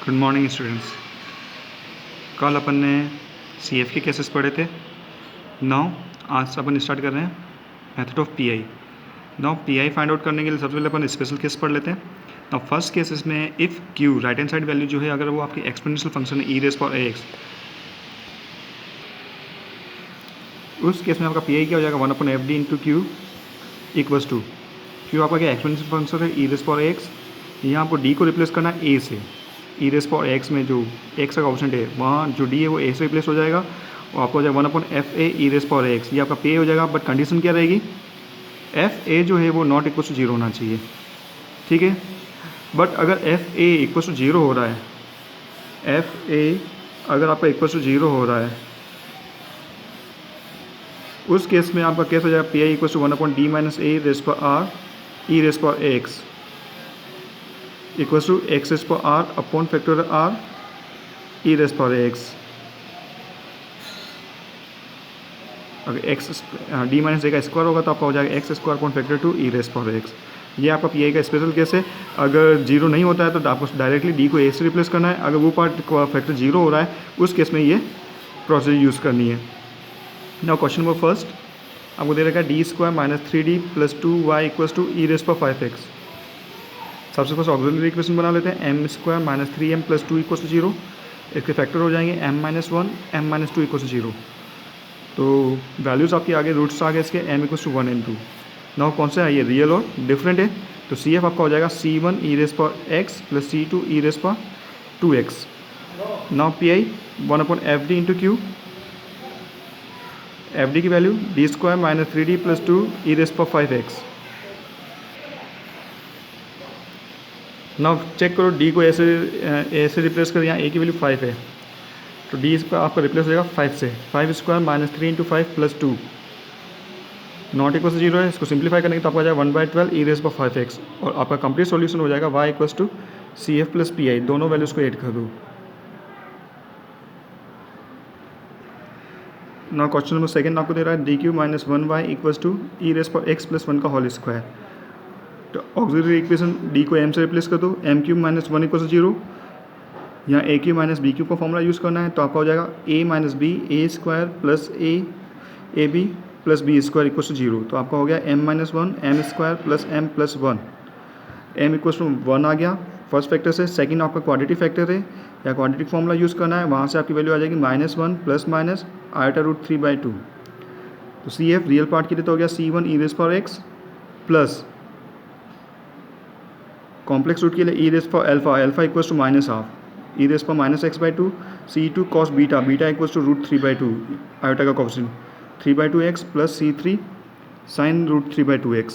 Good morning students. कल अपन ने CF के केसेस पढ़े थे। नाउ आज अपन स्टार्ट कर रहे हैं method of PI। Now PI find out करने के लिए सबसे पहले अपन स्पेशल केस पढ़ लेते हैं। नाउ फर्स्ट केसेस में if Q right hand side value जो है अगर वो आपकी एक्सपोनेंशियल फंक्शन है e⁻AX, उस केस में आपका PI क्या हो जाएगा 1/FD into Q equals to Q आपका क्या एक्सपोनेंशियल फंक्शन है e⁻AX। यहाँ आपको D को रिप्लेस करना है A से। e⁻x में जो x का ऑप्शन है वहाँ जो D है वो A से रिप्लेस हो जाएगा और आपको हो जाएगा 1/FA e⁻x। ये आपका PA हो जाएगा, बट कंडीशन क्या रहेगी, FA जो है वो नॉट इक्वल टू 0 होना चाहिए। ठीक है, बट अगर FA इक्वल टू 0 हो रहा है, FA अगर आपका इक्वल टू 0 हो रहा है, उस केस में आपका केस हो जाएगा PI equal to 1/D-A⁻r e⁻x equals to x⁻r upon factor r e⁻x। अगर D-A का स्क्वायर होगा तो आपका हो जाएगा x² अपॉन फैक्टर 2 e⁻x। ये आपका PI का स्पेशल केस है। अगर 0 नहीं होता है तो आपको डायरेक्टली D को A से रिप्लेस करना है। अगर वो पार्ट फैक्टर 0 हो रहा है उस केस में ये प्रोसेस यूज़ करनी है। नाउ क्वेश्चन नंबर फर्स्ट आपको दे रखा है D² - 3D + 2y equals to e⁻5x। सबसे फर्स्ट ऑक्सिलरी इक्वेशन बना लेते हैं। m² - 3m + 2 equals to 0। इसके फैक्टर हो जाएंगे m-1 m-2 इक्वल्स टू 0। तो वैल्यूज़ आपके आगे रूट्स आ गए इसके m equals to 1 and 2। Now कौन सा है ये, रियल और डिफरेंट है। तो CF आपका हो जाएगा C1 e⁻x + C2 e⁻2x। Now PI 1/FD into Q। FD की value D² - 3D + 2 e⁻5x। Now check करो D को A से रिप्लेस कर, यहाँ A की वैल्यू 5 है तो D इसका आपका रिप्लेस हो जाएगा 5 से। 5² - 3 × 5 + 2 नॉट इक्वल टू 0 है। इसको सिंप्लीफाई करने के तो आपका जाएगा 1/12 e⁻5x और आपका कंप्लीट सॉल्यूशन हो जाएगा y equals to CF + PI। दोनों वैल्यूज़ को ऐड कर दो। नाउ क्वेश्चन नंबर सेकंड आपको दे रहा है DQ - 1y equals to e⁻x + 1 का होल स्क्वायर। तो ऑक्सिलरी इक्वेशन D को m से रिप्लेस कर दो। m³ - 1 equals to 0। यहाँ AQ - BQ का फॉर्मूला यूज़ करना है तो आपका हो जाएगा A - B A² + AB + B² equals to 0। तो आपका हो गया m-1 m² + m + 1। m equals to 1 आ गया फर्स्ट फैक्टर से। सेकंड आपका क्वाड्रेटिक फैक्टर है या क्वाड्रेटिक फॉर्मूला यूज़ करना है, वहाँ से आपकी वैल्यू आ जाएगी -1 ± i√3/2। तो CF रियल पार्ट के लिए तो हो गया C1 e⁻x plus complex root के लिए e⁻α equals to -12 e⁻−x/2 C2 cos beta equals to √3/2 iota का coefficient 3/2x plus C3 sin √3/2x।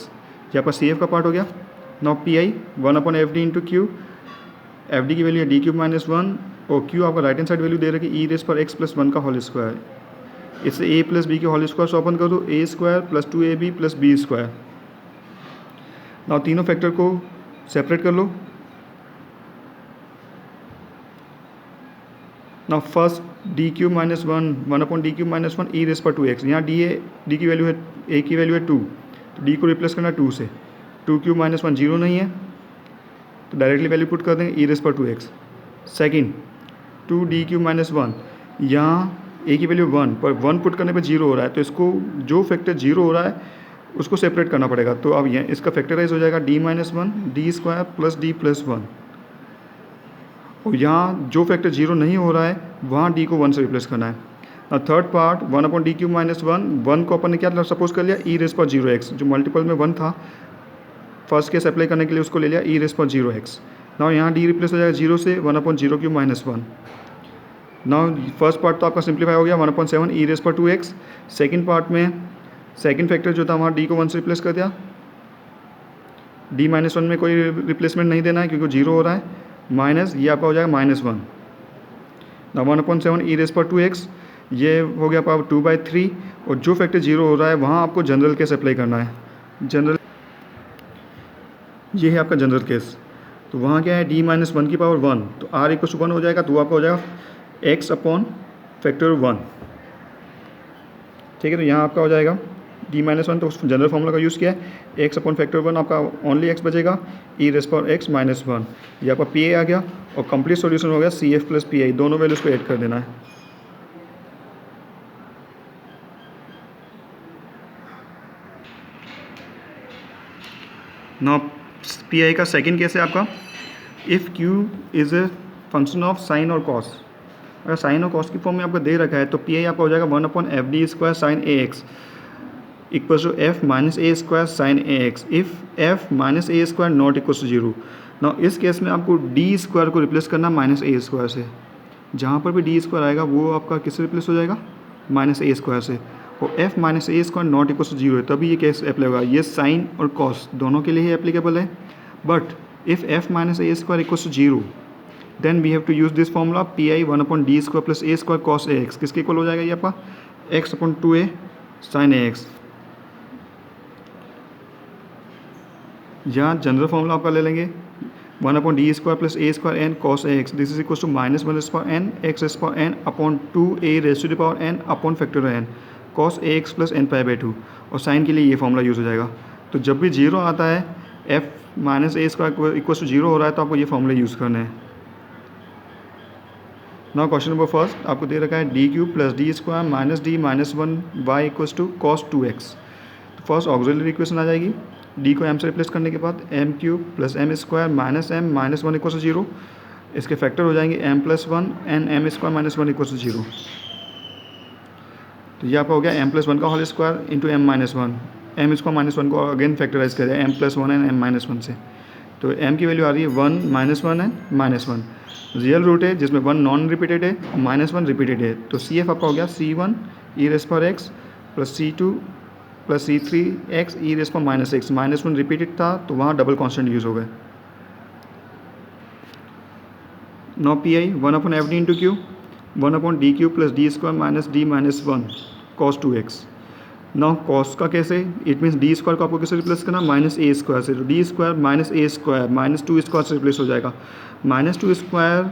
ये आपका CF का पार्ट हो गया। Now PI 1/FD into Q। FD की वैल्यू है D³ - 1 और Q आपका राइट हैंड साइड वैल्यू दे रखी e⁻x + 1 का होल स्क्वायर। इससे A + B के होल स्क्वायर सॉपन कर दो, A² + 2AB + B²। नाउ तीनों फैक्टर को सेपरेट कर लो। Now first DQ - 1 1/DQ - 1 e⁻2x। यहाँ D की वैल्यू है A की वैल्यू है 2 तो D को रिप्लेस करना 2 से। 2³ - 1 0 नहीं है तो डायरेक्टली वैल्यू पुट कर देंगे e⁻2x। सेकंड 2DQ - 1, यहाँ A की वैल्यू 1 पर 1 पुट करने पे 0 हो रहा है तो इसको जो फैक्टर 0 हो रहा है उसको सेपरेट करना पड़ेगा। तो अब यहाँ इसका फैक्टराइज हो जाएगा D - 1 D² + D + 1 और यहाँ जो फैक्टर 0 नहीं हो रहा है वहाँ D को 1 से रिप्लेस करना है। थर्ड पार्ट 1/DQ - 1 को अपन ने क्या सपोज कर लिया e⁻0x, जो मल्टीपल में 1 था फर्स्ट केस अप्लाई करने के लिए उसको ले लिया e⁻0x। नाउ यहाँ D रिप्लेस हो जाएगा 0 से 1/0³ - 1। नाउ फर्स्ट पार्ट तो आपका सिंप्लीफाई हो गया 1/7 e⁻2x। सेकेंड पार्ट में सेकेंड फैक्टर जो था वहाँ D को 1 से रिप्लेस कर दिया। D - 1 में कोई रिप्लेसमेंट नहीं देना है क्योंकि 0 हो रहा है, माइनस ये आपका हो जाएगा -1। ना 1/7 e⁻2x ये हो गया पावर 2/3 और जो फैक्टर 0 हो रहा है वहाँ आपको जनरल केस अप्लाई करना है। जनरल ये है आपका जनरल केस। तो वहाँ क्या है D - 1 की पावर 1 तो R = 1 हो जाएगा तो आपका हो जाएगा x/(1). ठीक है, तो यहाँ आपका हो जाएगा D - 1 तो उस जनरल फार्मूला का यूज़ किया है x/(1) आपका ओनली x बचेगा e⁻x - 1। ये आपका PA आ गया और कंप्लीट सॉल्यूशन हो गया C F plus P I, दोनों वैल्यूज़ को ऐड कर देना है। नाउ पी आई का सेकेंड केस है आपका, if Q is a function of sine और कॉस। अगर साइन और कॉस की फॉर्म में आपको दे रखा है तो पी आई आपका हो जाएगा 1/f(d² sin ax equals to f minus A square sine A X if f minus A square not equals to 0। ना इस केस में आपको डी स्क्वायर को रिप्लेस करना माइनस ए स्क्वायर से। जहाँ पर भी डी स्क्वायर आएगा वो आपका किससे रिप्लेस हो जाएगा, माइनस ए स्क्वायर से। और f minus A square not equals to 0 है, तभी ये केस अप्लाई होगा। ये साइन और कॉस दोनों के लिए ही एप्लीकेबल है। But if f minus A square equals to 0 then we have to use this formula P I 1/d² plus A square cos A X. किसके इक्वल हो जाएगा ये आपका, x/2a साइन ए एक्स। यहाँ जनरल फॉर्मूला आपका ले लेंगे 1/d² plus A square N cos A X, this is equal to -1/n x/n upon 2a raise to the power n upon factor n cos A x plus n π/2। और sign के लिए ये formula use हो जाएगा। तो जब भी 0 आता है, f minus A square equal to 0 हो रहा है, तो आपको ये फॉर्मूला यूज़ करना है। नाउ क्वेश्चन नंबर फर्स्ट आपको दे रखा है d³ plus d² minus d minus 1y equals to cos 2x। तो फर्स्ट ऑक्सिलरी इक्वेशन आ जाएगी, d को m से रिप्लेस करने के बाद m³ plus m² minus m minus 1 equals to 0। इसके फैक्टर हो जाएंगे m+1 and m² minus 1 equals to 0। तो ये आपका हो गया m+1 का whole square into m-1, m² minus 1 को अगेन फैक्टराइज करें m+1 एंड m-1 से। तो m की वैल्यू आ रही है 1 -1 एंड -1। रियल रूट है जिसमें 1 नॉन रिपीटेड है और -1 रिपीटेड है। तो सी एफ आपका हो गया c1 e⁻x plus c2 plus c3x e⁻−x। -1 repeated था तो वहाँ डबल कॉन्स्टेंट यूज़ हो गए। Now P I 1/fd into Q 1/d³ plus d² minus d minus 1 cos 2x। Now cos का कैसे, इट मीन्स डी स्क्वायर को आपको किससे रिप्लेस करना, माइनस ए स्क्वायर से। तो D square minus A square minus 2 square से replace हो जाएगा। -2 स्क्वायर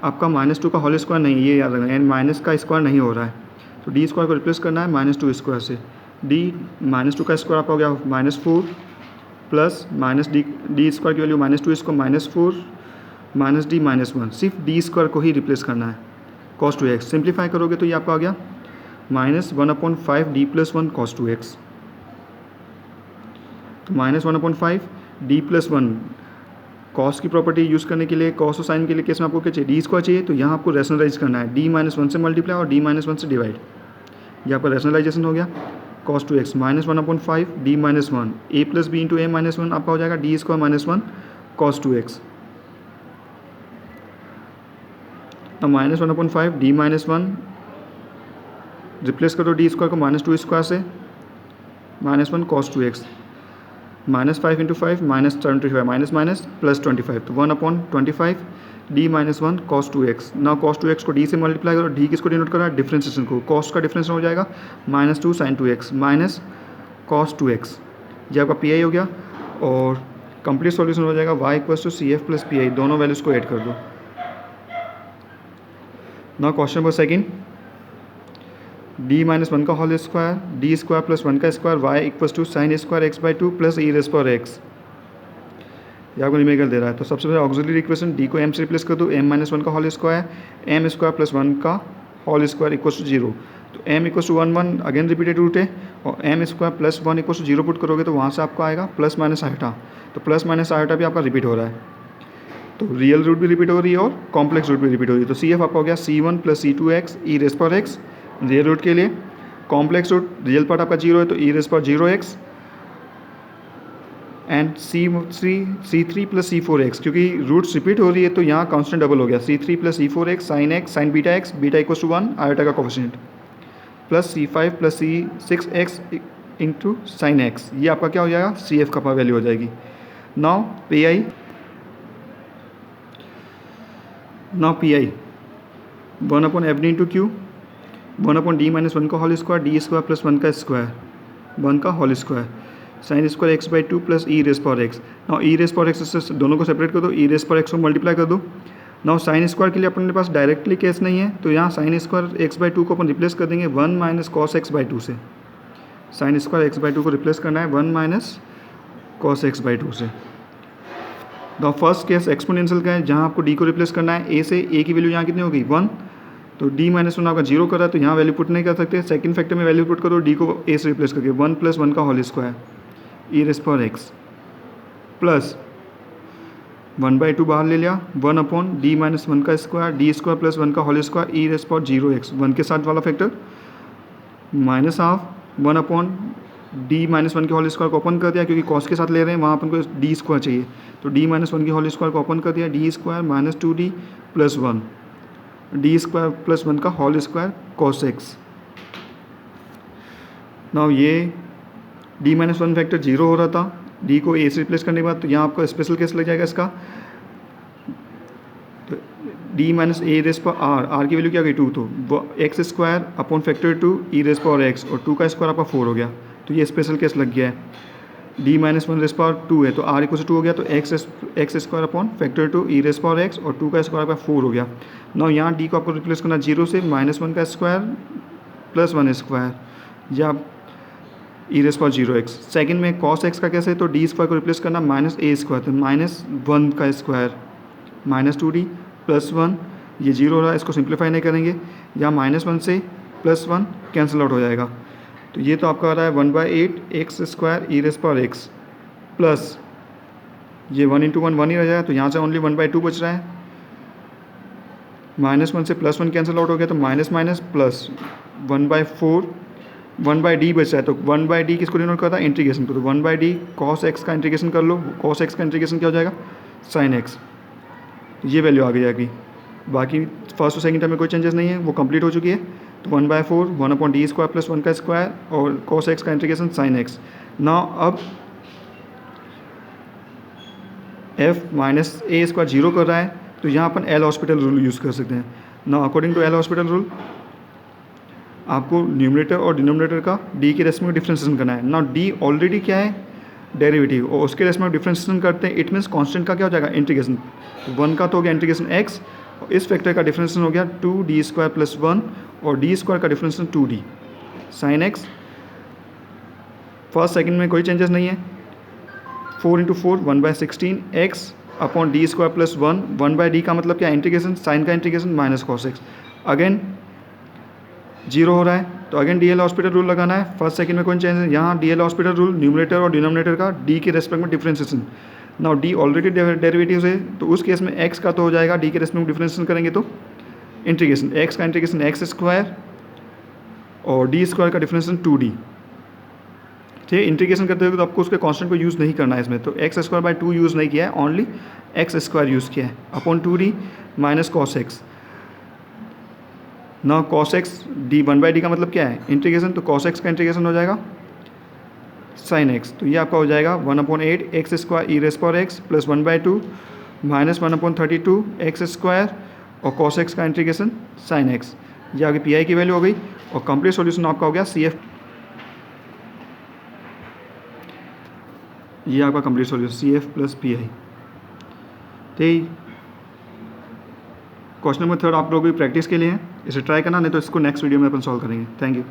आपका -2 का होल स्क्वायर नहीं, ये याद रखना, एंड माइनस का स्क्वायर नहीं हो रहा है। तो डी स्क्वायर को रिप्लेस करना है -2 स्क्वायर से। डी -2 का स्क्वायर आपका हो गया -4 प्लस माइनस डी स्क्वायर की वैल्यू -2 इसको -4 माइनस d माइनस 1। सिर्फ डी स्क्वायर को ही रिप्लेस करना है cos 2x। सिंप्लीफाई करोगे तो ये आपका आ गया -1/5d प्लस 1 cos 2x। तो -1/5 d प्लस 1 कॉस की प्रॉपर्टी यूज़ करने के लिए, कॉस और साइन के लिए केस में आपको क्या चाहिए, डी स्क्वायर चाहिए। तो यहाँ आपको रैशनलाइज करना है, d माइनस 1 से मल्टीप्लाई और d माइनस 1 से डिवाइड। ये आपका रैशनलाइजेशन हो गया cos 2x -1/5 d minus 1 a plus B into a minus 1 आपका हो जाएगा d² माइनस 1 cos 2x। अब -1/5 d माइनस 1 रिप्लेस करो डी स्क्वायर को -2 स्क्वायर से, -1 cos 2x -5 into 5 -25 minus minus plus 25। तो 1/25 d minus 1 cos 2x। Now cos 2x को d से मल्टीप्लाई करो, d किसको डिनोट कर रहा है, डिफ्रेंसिएशन को। cos का डिफ्रेंसिएशन हो जाएगा -2 sin 2x minus cos 2x। ये आपका पी आई हो गया और कंप्लीट सॉल्यूशन हो जाएगा y equals to C F plus P I. दोनों वैल्यूज़ को ऐड कर दो। Now question number second, d minus 1 का होल स्क्वायर d² प्लस 1 का square y equals to sine square x/2 plus e⁻x। ये आपको न्यूमेरिकल दे रहा है। तो सबसे पहले ऑक्सिलरी इक्वेशन d को m से रिप्लेस कर दो, m-1 का होल स्क्वायर m² प्लस 1 का होल स्क्वायर इक्वल्स टू 0। तो m equals to 1 again repeated root है और m² plus 1 equals to 0 put करोगे तो वहाँ से आपको आएगा प्लस माइनस आइटा। तो प्लस माइनस आइटा भी आपका रिपीट हो रहा है। तो रियल रूट भी रिपीट हो रही है और कॉम्प्लेक्स रूट भी रिपीट हो रही है। तो सी एफ आपका हो गया c1 plus c2x e⁻x real root के लिए। कॉम्प्लेक्स रूट रियल पार्ट आपका 0 है तो e⁻0x and c3 plus c4x, क्योंकि रूट्स रिपीट हो रही है तो यहाँ कांस्टेंट डबल हो गया c3 plus c4x sine x sine beta x beta equals to 1 iota का coefficient plus c5 plus c6x into sine x। ये आपका क्या हो जाएगा, सी एफ का वैल्यू हो जाएगी। Now P I 1/fd into Q 1/d minus 1 का होल स्क्वायर d² प्लस 1 का स्क्वायर 1 का whole square sine square x/2 plus e⁻x। Now e⁻x से दोनों को सेपरेट कर दो, e⁻x को मल्टीप्लाई कर दो। नाउ साइन स्क्वायर के लिए अपने पास डायरेक्टली केस नहीं है तो यहाँ साइन स्क्वायर x/2 को अपन रिप्लेस कर देंगे 1 माइनस कॉस x/2 से। साइन स्क्वायर x/2 को रिप्लेस करना है 1 माइनस कॉस x/2 से। द फर्स्ट केस एक्सपोनेंशियल का है, जहाँ आपको डी को रिप्लेस करना है ए से। ए की वैल्यू यहाँ कितनी होगी 1, तो डी माइनस 1 आपका 0 कर रहा है, तो यहाँ वैल्यू पुट नहीं कर सकते। सेकंड फैक्टर में वैल्यू पुट करो डी को ए से रिप्लेस करके 1 + 1 का whole square E raise power X plus 1/2 बाहर ले लिया 1/d माइनस 1 का स्क्वायर डी स्क्वायर प्लस 1 का whole square E raise power 0x 1 के साथ वाला factor minus half 1/d minus 1 के होल स्क्वायर को ओपन कर दिया, क्योंकि कॉस के साथ ले रहे हैं वहाँ अपन को डी स्क्वायर चाहिए, तो d माइनस 1 के होल स्क्वायर को ओपन कर दिया D square minus 2d plus 1 D square plus 1 का whole square cos X. Now ये d माइनस 1 फैक्टर 0 हो रहा था, d को a से रिप्लेस करने के बाद, तो यहाँ आपका स्पेशल केस लग जाएगा इसका, तो d माइनस ए रेज़ पावर r की वैल्यू क्या गई 2, तो वो एक्स स्क्वायर अपॉन फैक्टर 2 ई रेज़ पावर एक्स और 2 का स्क्वायर आपका 4 हो गया, तो ये स्पेशल केस लग गया है। d माइनस 1 रेज़ पावर 2 है, तो r इक्वल टू 2 हो गया, तो एक्स स्क्वायर अपॉन फैक्टर 2 ई रेज़ पावर एक्स और 2 का स्क्वायर आपका 4 हो गया। नाउ यहाँ d को आपको रिप्लेस करना 0 से -1 का स्क्वायर प्लस 1 स्क्वायर या ई रेज़ पावर 0x। सेकंड में cos x का कैसे है, तो डी स्क्वायर को रिप्लेस करना -a स्क्वायर, तो -1 का स्क्वायर -2d प्लस 1, ये 0 हो रहा है, इसको सिंप्लीफाई नहीं करेंगे, या -1 से +1 कैंसिल आउट हो जाएगा, तो ये तो आपका आ रहा है 1/8 x square E raise power X plus ये 1 × 1 1 ही रह जाएगा, तो यहाँ से ओनली 1/2 बच रहा है, -1 से +1 कैंसिल आउट हो गया, तो माइनस माइनस प्लस 1/4 1/d बचा है, तो 1/d किसको डिनोट करता है इंटीग्रेशन को, तो 1/d cos x का इंटीग्रेशन कर लो, cos x का इंटीग्रेशन क्या हो जाएगा sin x, ये वैल्यू आ गई जाएगी। बाकी फर्स्ट और सेकंड टर्म में कोई चेंजेस नहीं है, वो कंप्लीट हो चुकी है, तो 1/4 1/d स्क्वायर प्लस 1 का स्क्वायर और cos x का इंटीग्रेशन sin x। ना अब f माइनस a स्क्वायर 0 कर रहा है, तो यहाँ अपन एल हॉस्पिटल रूल यूज़ कर सकते हैं। ना according to L Hospital rule आपको न्यूमरेटर और डिनोमिनेटर का d के रेस्पेक्ट में डिफ्रेंशिएशन करना है। ना d ऑलरेडी क्या है डेरिवेटिव, और उसके रेस्पेक्ट में डिफ्रेंशिएशन करते हैं, इट मीन्स कांस्टेंट का क्या हो जाएगा इंटीग्रेशन, 1 का तो हो गया इंटीग्रेशन x, और इस फैक्टर का डिफ्रेंशिएशन हो गया 2d स्क्वायर प्लस 1 और d स्क्वायर का differentiation 2d sin x। First second में कोई चेंजेस नहीं है, 4 × 4 1/16 x upon D square plus 1 1/d का मतलब क्या इंटीग्रेशन साइन का integration minus cos x, again 0 हो रहा है, तो again D L Hospital rule लगाना है। फर्स्ट सेकंड में कोई चेंज है, यहाँ D L Hospital rule numerator और डिनोमिनेटर का डी के रेस्पेक्ट में differentiation. Now D already derivative है, तो उस केस में एक्स का तो हो जाएगा, डी के रेस्पेक्ट में डिफ्रेंशिएशन करेंगे तो इंटीग्रेशन एक्स का इंटीग्रेशन एक्स स्क्वायर और डी स्क्वायर का डिफ्रेंशिएशन 2d। ठीक है, इंटीग्रेशन करते हुए तो आपको उसके कांस्टेंट को यूज़ नहीं करना है इसमें, तो एक्स स्क्वायर बाई 2 यूज़ नहीं किया है, ओनली एक्स स्क्वायर यूज़ किया है upon 2d minus cos x। ना cos x d 1/d का मतलब क्या है इंटीग्रेशन, तो cos x का इंटीग्रेशन हो जाएगा sin x, तो ये आपका हो जाएगा 1/8 x square E raise power X plus 1/2 minus 1/32 x square और cos x का इंटीग्रेशन sin x। ये आगे पी आई की वैल्यू हो गई, और कंप्लीट सॉल्यूशन आपका हो गया CF, ये आपका complete solution CF plus PI। ठीक, क्वेश्चन नंबर 3 आप लोग भी प्रैक्टिस के लिए हैं, इसे ट्राई करना, नहीं तो इसको नेक्स्ट वीडियो में अपन सॉल्व करेंगे। Thank you.